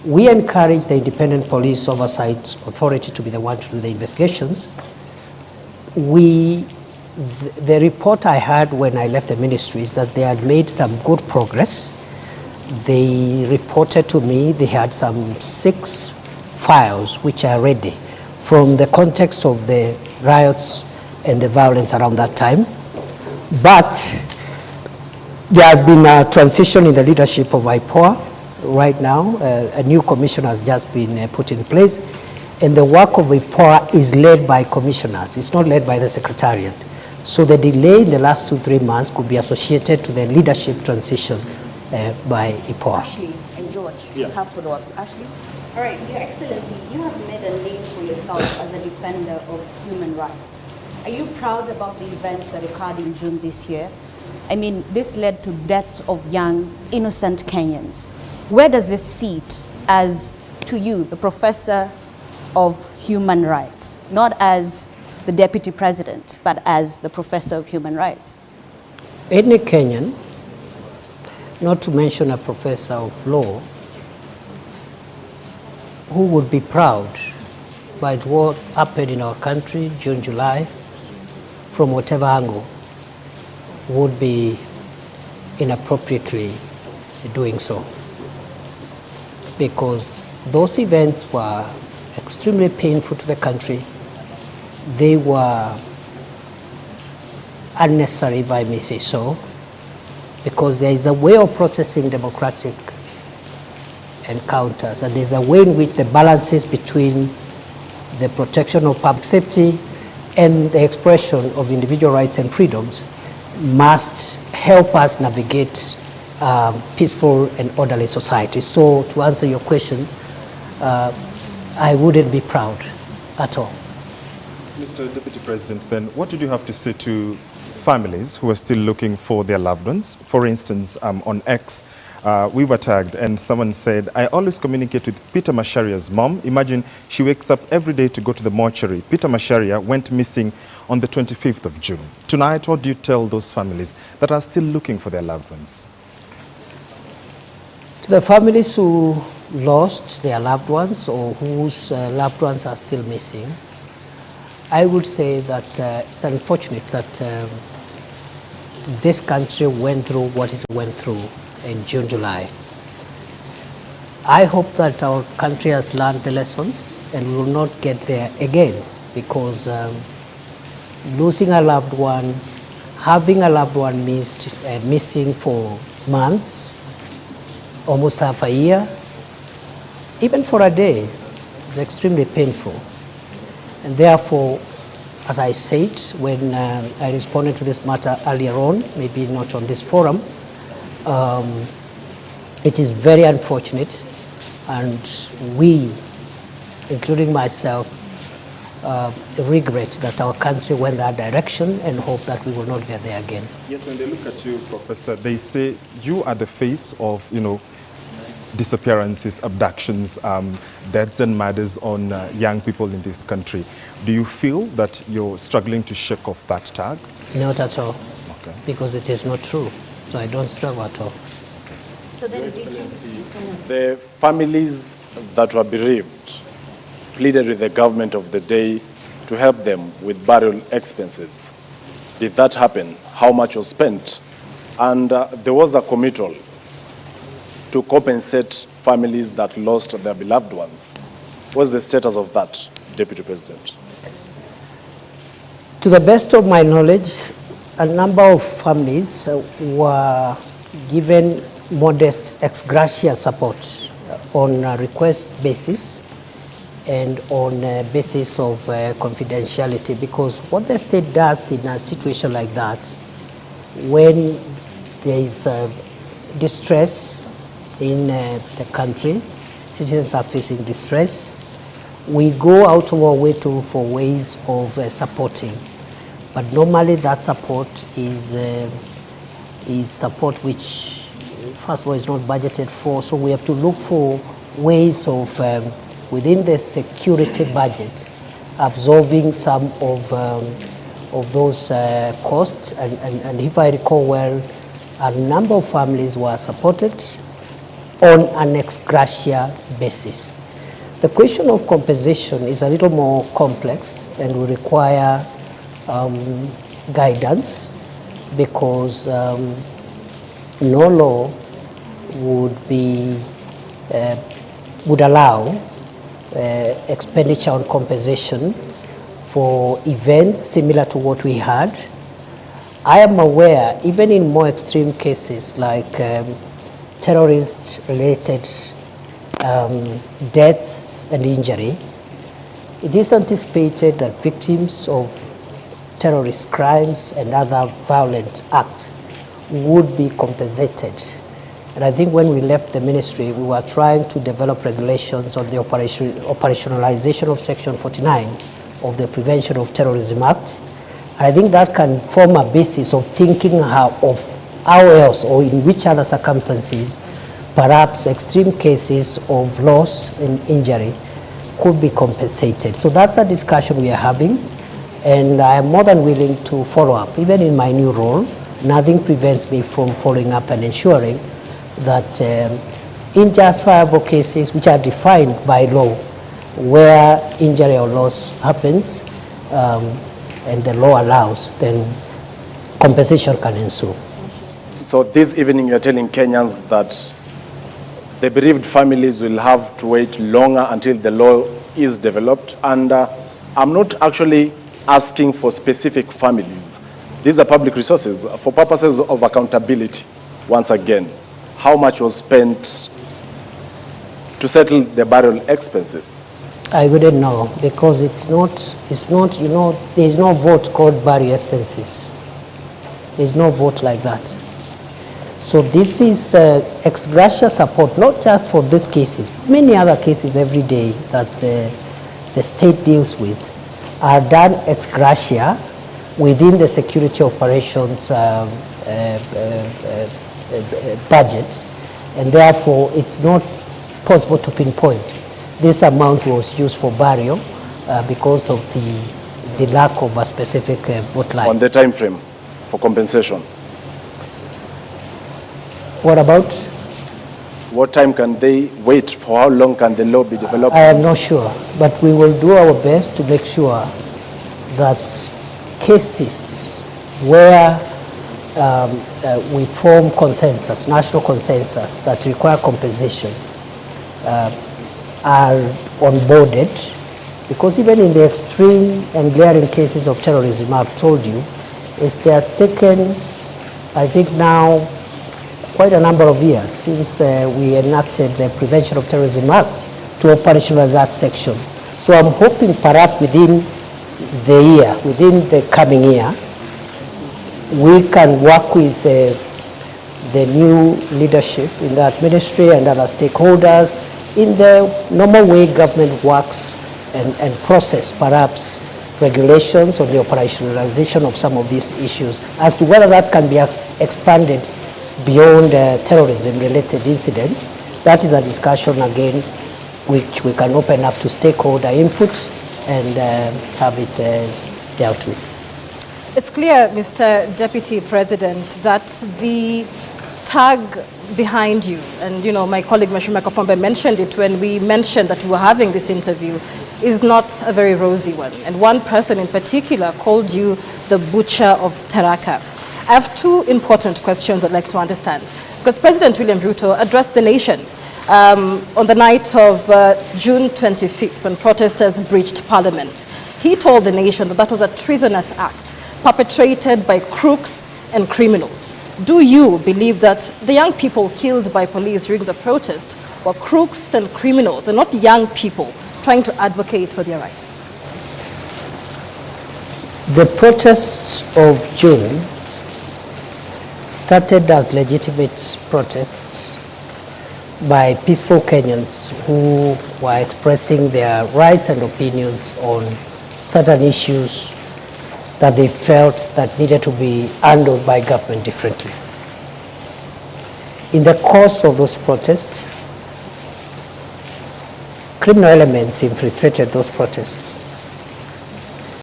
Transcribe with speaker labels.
Speaker 1: We encourage the Independent Police Oversight Authority to be the one to do the investigations. The report I had when I left the ministry is that they had made some good progress. They reported to me they had some 6 files which are ready from the context of the riots and the violence around that time. But there has been a transition in the leadership of IPOA right now. A new commission has just been put in place, and the work of IPOA is led by commissioners. It's not led by the secretariat. So the delay in the last 2-3 months could be associated to the leadership transition by IPOA.
Speaker 2: Ashley and George, you have follow-ups. Ashley? All right, Your Excellency, you have made a name for yourself as a defender of human rights. Are you proud about the events that occurred in June this year? I mean, this led to deaths of young, innocent Kenyans. Where does this sit as, to you, the professor of human rights, not as the deputy president, but as the professor of human rights?
Speaker 1: Any Kenyan, not to mention a professor of law, who would be proud by what happened in our country, June, July, from whatever angle, would be inappropriately doing so. Because those events were extremely painful to the country. They were unnecessary, if I may say so, because there is a way of processing democratic encounters, and there's a way in which the balances between the protection of public safety and the expression of individual rights and freedoms must help us navigate peaceful and orderly society. So to answer your question, I wouldn't be proud at all.
Speaker 3: Mr. Deputy President, then what did you have to say to families who are still looking for their loved ones? For instance, on X, we were tagged and someone said, I always communicate with Peter Masharia's mom. Imagine she wakes up every day to go to the mortuary. Peter Masharia went missing on the 25th of June. Tonight, what do you tell those families that are still looking for their loved ones?
Speaker 1: To the families who lost their loved ones or whose loved ones are still missing, I would say that it's unfortunate that this country went through what it went through in June, July. I hope that our country has learned the lessons and we will not get there again, because losing a loved one, having a loved one missing for months, almost half a year, even for a day, is extremely painful. And therefore, as I said when I responded to this matter earlier on, maybe not on this forum, it is very unfortunate, and we, including myself, regret that our country went that direction and hope that we will not get there again.
Speaker 3: Yet when they look at you, Professor, they say you are the face of, disappearances, abductions, deaths and murders on young people in this country. Do you feel that you're struggling to shake off that tag? Not at all, because it is not true. So I don't struggle at all.
Speaker 2: So then,
Speaker 4: Your Excellency, the families that were bereaved pleaded with the government of the day to help them with burial expenses. Did that happen? How much was spent? And there was a committal to compensate families that lost their beloved ones. What's the status of that, Deputy President?
Speaker 1: To the best of my knowledge, a number of families were given modest ex gratia support on a request basis and on a basis of confidentiality, because what the state does in a situation like that, when there is distress in the country, citizens are facing distress, we go out of our way for ways of supporting. But normally that support is support which, first of all, is not budgeted for, so we have to look for ways of, within the security budget, absorbing some of those costs. And if I recall well, a number of families were supported on an ex gratia basis. The question of compensation is a little more complex and will require guidance, because no law would allow expenditure on compensation for events similar to what we had. I am aware, even in more extreme cases like terrorist-related deaths and injury, it is anticipated that victims of terrorist crimes and other violent acts would be compensated. And I think when we left the ministry, we were trying to develop regulations on the operationalization of Section 49 of the Prevention of Terrorism Act. And I think that can form a basis of thinking of how else or in which other circumstances perhaps extreme cases of loss and injury could be compensated. So that's a discussion we are having, and I am more than willing to follow up. Even in my new role, nothing prevents me from following up and ensuring that in justifiable cases which are defined by law, where injury or loss happens and the law allows, then compensation can ensue.
Speaker 4: So this evening you're telling Kenyans that the bereaved families will have to wait longer until the law is developed. And I'm not actually asking for specific families. These are public resources for purposes of accountability. Once again, how much was spent to settle the burial expenses?
Speaker 1: I wouldn't know, because it's not, you know, there's no vote called burial expenses. There's no vote like that. So this is ex gratia support, not just for these cases, many other cases every day that the state deals with are done ex gratia within the security operations budget, and therefore it's not possible to pinpoint this amount was used for burial because of the lack of a specific vote line.
Speaker 4: On the time frame for compensation?
Speaker 1: What about?
Speaker 4: What time can they wait? For how long can the law be developed?
Speaker 1: I am not sure, but we will do our best to make sure that cases where we form consensus, national consensus that require compensation are onboarded, because even in the extreme and glaring cases of terrorism, I've told you, it has taken, I think now, quite a number of years since we enacted the Prevention of Terrorism Act to operationalize that section. So I'm hoping perhaps within the year, within the coming year, we can work with the new leadership in that ministry and other stakeholders in the normal way government works and process perhaps regulations on the operationalization of some of these issues. As to whether that can be expanded beyond terrorism-related incidents, that is a discussion again which we can open up to stakeholder input and have it dealt with.
Speaker 5: It's clear, Mr. Deputy President, that the tag behind you, and you know, my colleague Mashima Kapombe mentioned it when we mentioned that we were having this interview, is not a very rosy one. And one person in particular called you the butcher of Tharaka. I have two important questions I'd like to understand. Because President William Ruto addressed the nation on the night of June 25th when protesters breached Parliament. He told the nation that that was a treasonous act perpetrated by crooks and criminals. Do you believe that the young people killed by police during the protest were crooks and criminals and not young people trying to advocate for their rights?
Speaker 1: The protests of June started as legitimate protests by peaceful Kenyans who were expressing their rights and opinions on certain issues that they felt that needed to be handled by government differently. In the course of those protests, criminal elements infiltrated those protests